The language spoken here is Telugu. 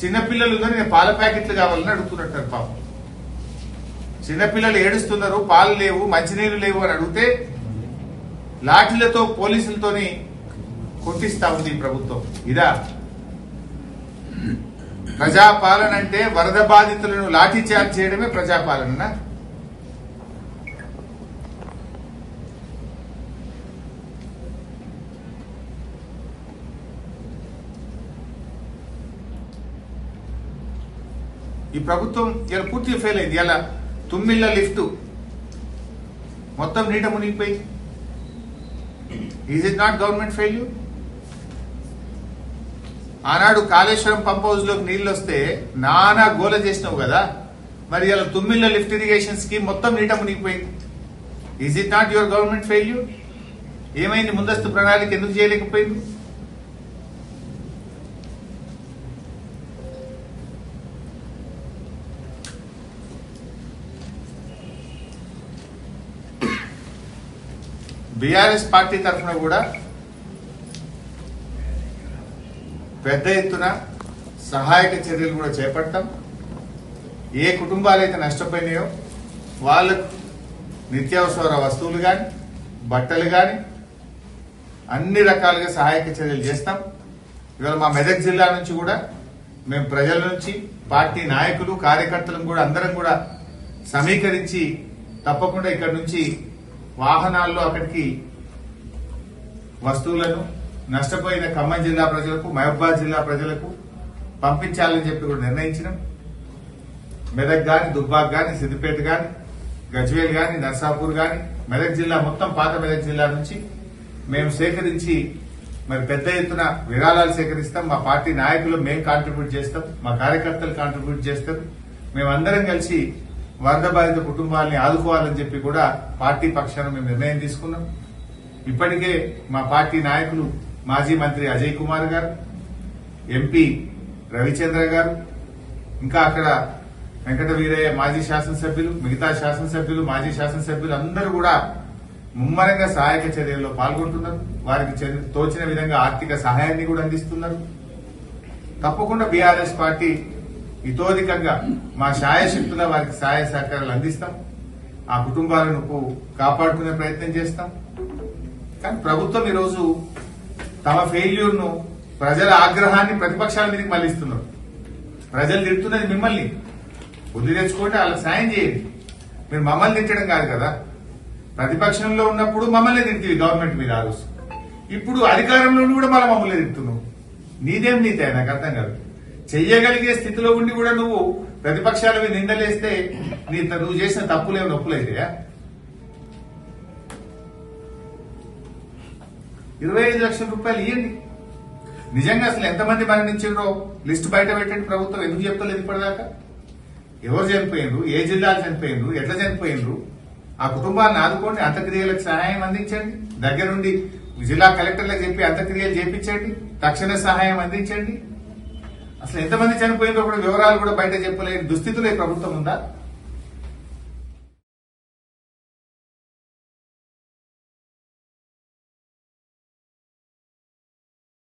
చిన్నపిల్లలు నేను పాల ప్యాకెట్లు కావాలని అడుగుతున్నట్టు పాపం. చిన్నపిల్లలు ఏడుస్తున్నారు, పాలు లేవు, మంచినీళ్ళు లేవు అని అడిగితే లాఠీలతో పోలీసులతోని కొట్టిస్తా ఉంది ఈ ప్రభుత్వం. ఇదా ప్రజాపాలన? అంటే వరద బాధితులను లాఠీ చార్జ్ చేయడమే ప్రజాపాలన? ఈ ప్రభుత్వం ఇలా పూర్తిగా ఫెయిల్ అయింది. ఇలా తుమ్మిళ్ళ లిఫ్ట్ మొత్తం నీట మునిగిపోయి. Is it not government failure? ఆనాడు కాళేశ్వరం పంప్ హౌస్ లోకి నీళ్లు వస్తే నానా గోల చేసినావు కదా, మరి ఇలా తుమ్మిళ్ళ లిఫ్ట్ ఇరిగేషన్ స్కీమ్ మొత్తం నీట మునిగిపోయింది. Is it not your government failure? ఏమైంది? ముందస్తు ప్రణాళిక ఎందుకు చేయలేకపోయింది? బీఆర్ఎస్ పార్టీ తరఫున కూడా పెద్ద ఎత్తున సహాయక చర్యలు కూడా చేపడతాం. ఏ కుటుంబాలు అయితే నష్టపోయినాయో వాళ్ళకు నిత్యావసర వస్తువులు కానీ, బట్టలు కానీ అన్ని రకాలుగా సహాయక చర్యలు చేస్తాం. ఇవాళ మా మెదక్ జిల్లా నుంచి కూడా మేము ప్రజల నుంచి, పార్టీ నాయకులు, కార్యకర్తలను కూడా అందరం కూడా సమీకరించి తప్పకుండా ఇక్కడ నుంచి వాహనాల్లో అక్కడికి వస్తువులను నష్టపోయిన ఖమ్మం జిల్లా ప్రజలకు, మహబూబాద్ జిల్లా ప్రజలకు పంపించాలని చెప్పి కూడా నిర్ణయించినాం. మెదక్ గాని, దుబ్బాక్ గాని, సిద్దిపేట గాని, గజ్వేల్ గాని, నర్సాపూర్ గాని, మెదక్ జిల్లా మొత్తం పాత మెదక్ జిల్లా నుంచి మేము సేకరించి మరి పెద్ద ఎత్తున విరాళాలు సేకరిస్తాం. మా పార్టీ నాయకులు మేము కాంట్రిబ్యూట్ చేస్తాం, మా కార్యకర్తలు కాంట్రిబ్యూట్ చేస్తారు. మేమందరం కలిసి వరద బాధిత కుటుంబాలని ఆదుకోవాలని చెప్పి కూడా పార్టీ పక్షాన మేము నిర్ణయం తీసుకున్నాం. ఇప్పటికే మా పార్టీ నాయకులు మాజీ మంత్రి అజయ్ కుమార్ గారు, ఎంపీ రవిచంద్ర గారు, ఇంకా అక్కడ వెంకట వీరయ్య మాజీ శాసనసభ్యులు, మిగతా శాసనసభ్యులు, మాజీ శాసనసభ్యులు అందరూ కూడా ముమ్మరంగా సహాయక చర్యల్లో పాల్గొంటున్నారు. వారికి తోచిన విధంగా ఆర్థిక సహాయాన్ని కూడా అందిస్తున్నారు. తప్పకుండా బీఆర్ఎస్ పార్టీ ఇతోధికంగా మా శాయశక్తుల వారికి సహాయ సహకారాలు అందిస్తాం. ఆ కుటుంబాలను కాపాడుకునే ప్రయత్నం చేస్తాం. కానీ ప్రభుత్వం ఈరోజు తమ ఫెయిల్యూర్ ను, ప్రజల ఆగ్రహాన్ని ప్రతిపక్షాల మీదకి మళ్లిస్తున్నారు. ప్రజలు తిడుతున్నది మిమ్మల్ని. బుద్ధి తెచ్చుకోండి, వాళ్ళకి సాయం చేయండి. మీరు మమ్మల్ని తిట్టడం కాదు కదా. ప్రతిపక్షంలో ఉన్నప్పుడు మమ్మల్ని తింటివి గవర్నమెంట్ మీద ఆలోచన. ఇప్పుడు అధికారంలో కూడా మమ్మల్ని తిడుతున్నావు. నీదేం నీతే నాకు అర్థం కాదు. చెయ్యగలిగే స్థితిలో ఉండి కూడా నువ్వు ప్రతిపక్షాల మీద నిందలేస్తే నువ్వు చేసిన తప్పులేమో నొప్పులైతాయా? 25 లక్షల రూపాయలు ఇవ్వండి. నిజంగా అసలు ఎంతమంది మరణించారో లిస్టు బయట పెట్టండి. ప్రభుత్వం ఎందుకు చెప్తలేదు ఇప్పటిదాకా? ఎవరు చనిపోయినరు, ఏ జిల్లాలు చనిపోయినరు, ఎట్లా చనిపోయినరు, ఆ కుటుంబాన్ని ఆదుకోండి. అంత్యక్రియలకు సహాయం అందించండి. దగ్గరుండి జిల్లా కలెక్టర్లకు చెప్పి అంత్యక్రియలు చేపించండి. తక్షణ సహాయం అందించండి. అసలు ఎంతమంది చనిపోయిందో కూడా వివరాలు కూడా బయట చెప్పలేని దుస్థితిలో ప్రభుత్వం ఉందా?